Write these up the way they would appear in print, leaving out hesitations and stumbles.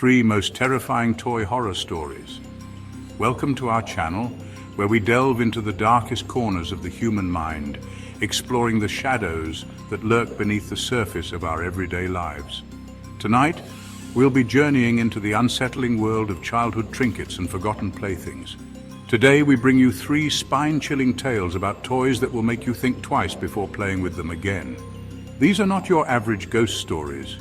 3 most terrifying toy horror stories. Welcome to our channel, where we delve into the darkest corners of the human mind, exploring the shadows that lurk beneath the surface of our everyday lives. Tonight, we'll be journeying into the unsettling world of childhood trinkets and forgotten playthings. Today, we bring you 3 spine-chilling tales about toys that will make you think twice before playing with them again. These are not your average ghost stories.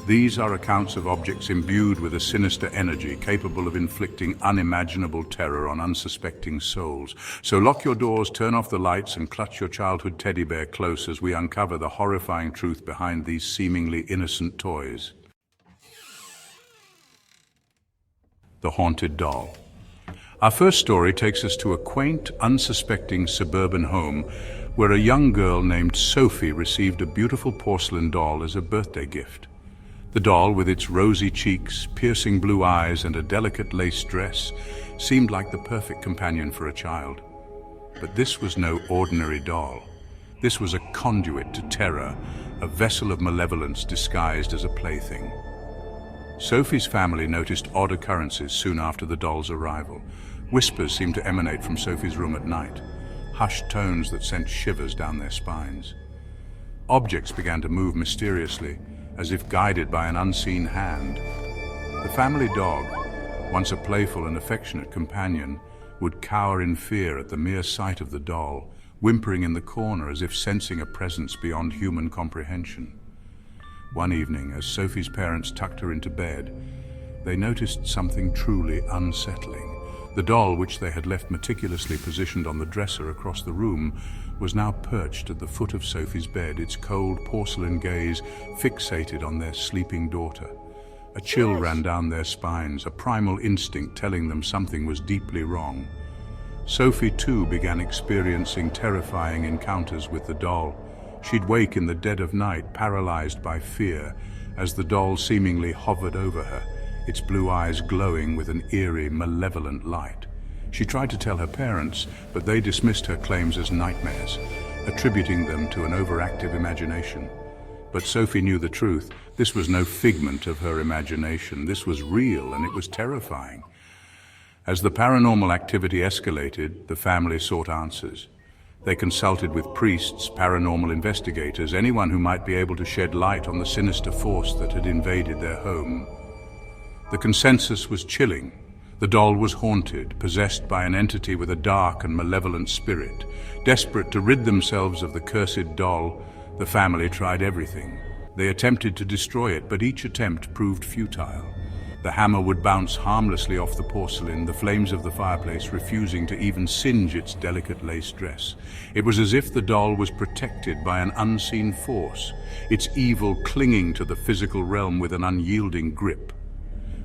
These are accounts of objects imbued with a sinister energy capable of inflicting unimaginable terror on unsuspecting souls. So lock your doors, turn off the lights, and clutch your childhood teddy bear close as we uncover the horrifying truth behind these seemingly innocent toys. The Haunted Doll. Our first story takes us to a quaint, unsuspecting suburban home where a young girl named Sophie received a beautiful porcelain doll as a birthday gift. The doll, with its rosy cheeks, piercing blue eyes, and a delicate lace dress, seemed like the perfect companion for a child. But this was no ordinary doll. This was a conduit to terror, a vessel of malevolence disguised as a plaything. Sophie's family noticed odd occurrences soon after the doll's arrival. Whispers seemed to emanate from Sophie's room at night, hushed tones that sent shivers down their spines. Objects began to move mysteriously, as if guided by an unseen hand. The family dog, once a playful and affectionate companion, would cower in fear at the mere sight of the doll, whimpering in the corner as if sensing a presence beyond human comprehension. One evening, as Sophie's parents tucked her into bed, they noticed something truly unsettling. The doll, which they had left meticulously positioned on the dresser across the room, was now perched at the foot of Sophie's bed, its cold porcelain gaze fixated on their sleeping daughter. A chill ran down their spines, a primal instinct telling them something was deeply wrong. Sophie, too, began experiencing terrifying encounters with the doll. She'd wake in the dead of night, paralyzed by fear, as the doll seemingly hovered over her, its blue eyes glowing with an eerie, malevolent light. She tried to tell her parents, but they dismissed her claims as nightmares, attributing them to an overactive imagination. But Sophie knew the truth. This was no figment of her imagination. This was real, and it was terrifying. As the paranormal activity escalated, the family sought answers. They consulted with priests, paranormal investigators, anyone who might be able to shed light on the sinister force that had invaded their home. The consensus was chilling. The doll was haunted, possessed by an entity with a dark and malevolent spirit. Desperate to rid themselves of the cursed doll, the family tried everything. They attempted to destroy it, but each attempt proved futile. The hammer would bounce harmlessly off the porcelain, the flames of the fireplace refusing to even singe its delicate lace dress. It was as if the doll was protected by an unseen force, its evil clinging to the physical realm with an unyielding grip.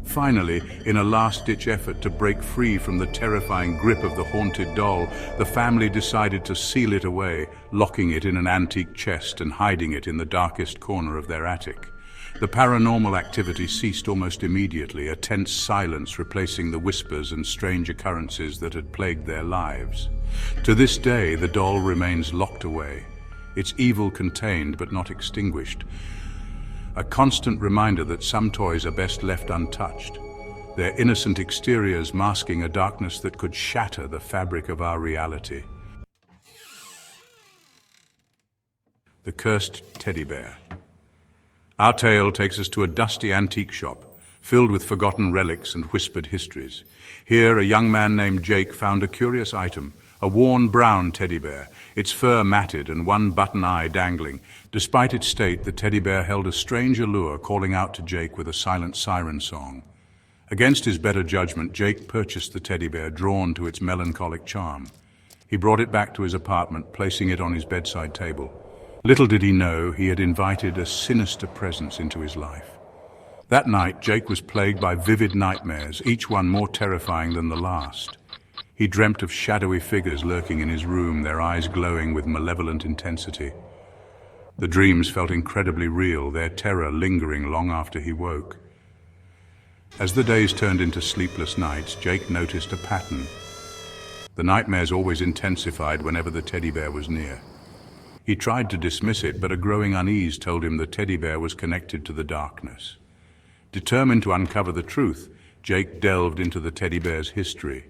Finally, in a last-ditch effort to break free from the terrifying grip of the haunted doll, the family decided to seal it away, locking it in an antique chest and hiding it in the darkest corner of their attic. The paranormal activity ceased almost immediately, a tense silence replacing the whispers and strange occurrences that had plagued their lives. To this day, the doll remains locked away, its evil contained but not extinguished. A constant reminder that some toys are best left untouched, their innocent exteriors masking a darkness that could shatter the fabric of our reality. The Cursed Teddy Bear. Our tale takes us to a dusty antique shop, filled with forgotten relics and whispered histories. Here, a young man named Jake found a curious item, a worn brown teddy bear, its fur matted and one button eye dangling. Despite its state, the teddy bear held a strange allure, calling out to Jake with a silent siren song. Against his better judgment, Jake purchased the teddy bear, drawn to its melancholic charm. He brought it back to his apartment, placing it on his bedside table. Little did he know, he had invited a sinister presence into his life. That night, Jake was plagued by vivid nightmares, each one more terrifying than the last. He dreamt of shadowy figures lurking in his room, their eyes glowing with malevolent intensity. The dreams felt incredibly real, their terror lingering long after he woke. As the days turned into sleepless nights, Jake noticed a pattern. The nightmares always intensified whenever the teddy bear was near. He tried to dismiss it, but a growing unease told him the teddy bear was connected to the darkness. Determined to uncover the truth, Jake delved into the teddy bear's history.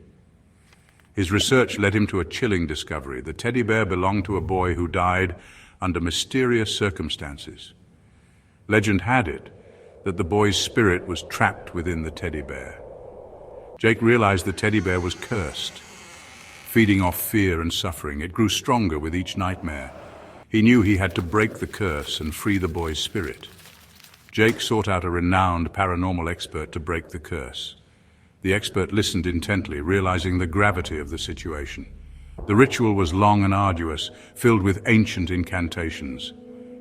His research led him to a chilling discovery. The teddy bear belonged to a boy who died under mysterious circumstances. Legend had it that the boy's spirit was trapped within the teddy bear. Jake realized the teddy bear was cursed, feeding off fear and suffering. It grew stronger with each nightmare. He knew he had to break the curse and free the boy's spirit. Jake sought out a renowned paranormal expert to break the curse. The expert listened intently, realizing the gravity of the situation. The ritual was long and arduous, filled with ancient incantations.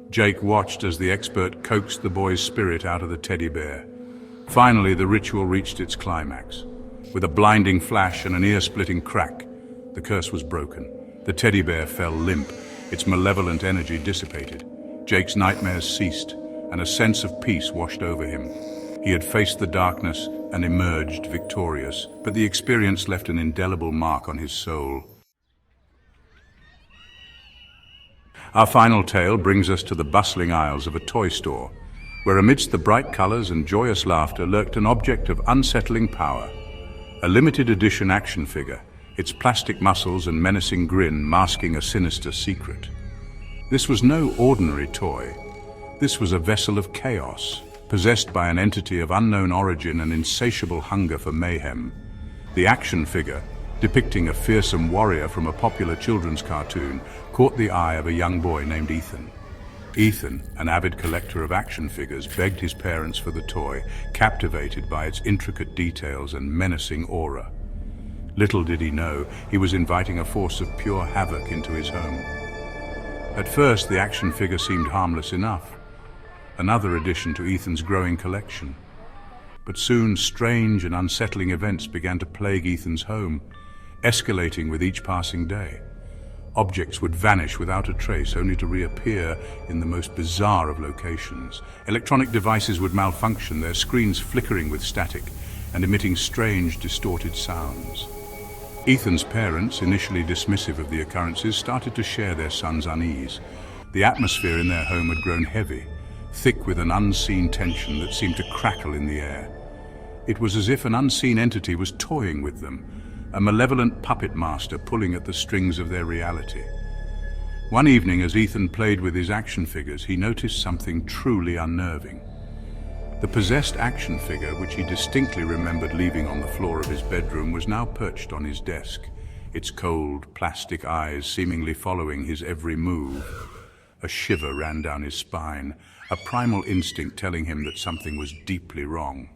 Jake watched as the expert coaxed the boy's spirit out of the teddy bear. Finally, the ritual reached its climax. With a blinding flash and an ear-splitting crack, the curse was broken. The teddy bear fell limp, its malevolent energy dissipated. Jake's nightmares ceased, and a sense of peace washed over him. He had faced the darkness and emerged victorious, but the experience left an indelible mark on his soul. Our final tale brings us to the bustling aisles of a toy store, where amidst the bright colors and joyous laughter lurked an object of unsettling power. A limited edition action figure, its plastic muscles and menacing grin masking a sinister secret. This was no ordinary toy. This was a vessel of chaos, possessed by an entity of unknown origin and insatiable hunger for mayhem. The action figure, depicting a fearsome warrior from a popular children's cartoon, caught the eye of a young boy named Ethan. Ethan, an avid collector of action figures, begged his parents for the toy, captivated by its intricate details and menacing aura. Little did he know, he was inviting a force of pure havoc into his home. At first, the action figure seemed harmless enough, another addition to Ethan's growing collection. But soon, strange and unsettling events began to plague Ethan's home, escalating with each passing day. Objects would vanish without a trace, only to reappear in the most bizarre of locations. Electronic devices would malfunction, their screens flickering with static and emitting strange, distorted sounds. Ethan's parents, initially dismissive of the occurrences, started to share their son's unease. The atmosphere in their home had grown heavy, thick with an unseen tension that seemed to crackle in the air. It was as if an unseen entity was toying with them, a malevolent puppet master pulling at the strings of their reality. One evening, as Ethan played with his action figures, he noticed something truly unnerving. The possessed action figure, which he distinctly remembered leaving on the floor of his bedroom, was now perched on his desk, its cold, plastic eyes seemingly following his every move. A shiver ran down his spine, a primal instinct telling him that something was deeply wrong.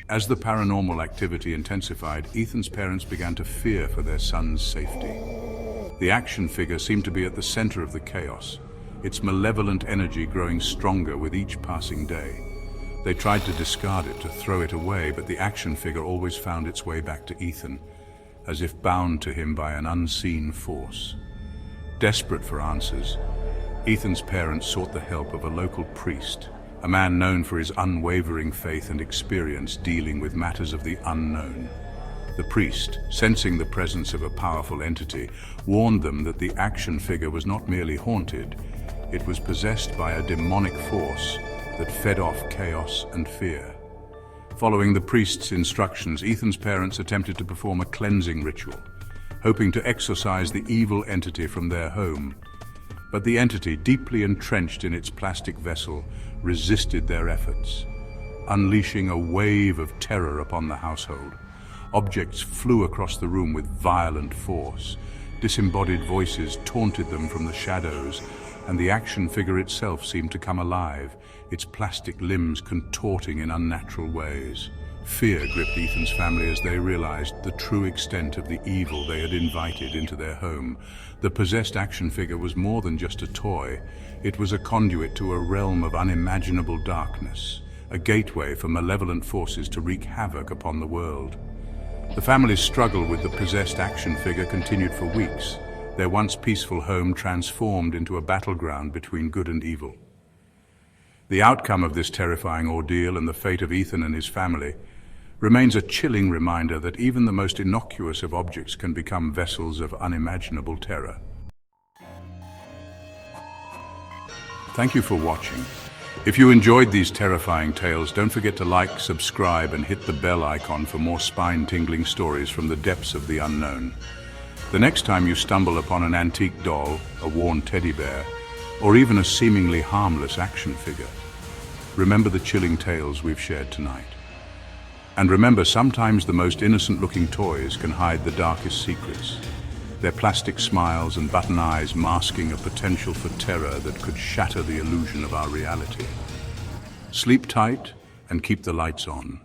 As the paranormal activity intensified, Ethan's parents began to fear for their son's safety. The action figure seemed to be at the center of the chaos, its malevolent energy growing stronger with each passing day. They tried to discard it, to throw it away, but the action figure always found its way back to Ethan, as if bound to him by an unseen force. Desperate for answers, Ethan's parents sought the help of a local priest, a man known for his unwavering faith and experience dealing with matters of the unknown. The priest, sensing the presence of a powerful entity, warned them that the action figure was not merely haunted, it was possessed by a demonic force that fed off chaos and fear. Following the priest's instructions, Ethan's parents attempted to perform a cleansing ritual, hoping to exorcise the evil entity from their home. But the entity, deeply entrenched in its plastic vessel, resisted their efforts, unleashing a wave of terror upon the household. Objects flew across the room with violent force. Disembodied voices taunted them from the shadows, and the action figure itself seemed to come alive, its plastic limbs contorting in unnatural ways. Fear gripped Ethan's family as they realized the true extent of the evil they had invited into their home. The possessed action figure was more than just a toy. It was a conduit to a realm of unimaginable darkness, a gateway for malevolent forces to wreak havoc upon the world. The family's struggle with the possessed action figure continued for weeks, their once peaceful home transformed into a battleground between good and evil. The outcome of this terrifying ordeal and the fate of Ethan and his family remains a chilling reminder that even the most innocuous of objects can become vessels of unimaginable terror. Thank you for watching. If you enjoyed these terrifying tales, don't forget to like, subscribe, and hit the bell icon for more spine-tingling stories from the depths of the unknown. The next time you stumble upon an antique doll, a worn teddy bear, or even a seemingly harmless action figure, remember the chilling tales we've shared tonight. And remember, sometimes the most innocent-looking toys can hide the darkest secrets. Their plastic smiles and button eyes masking a potential for terror that could shatter the illusion of our reality. Sleep tight and keep the lights on.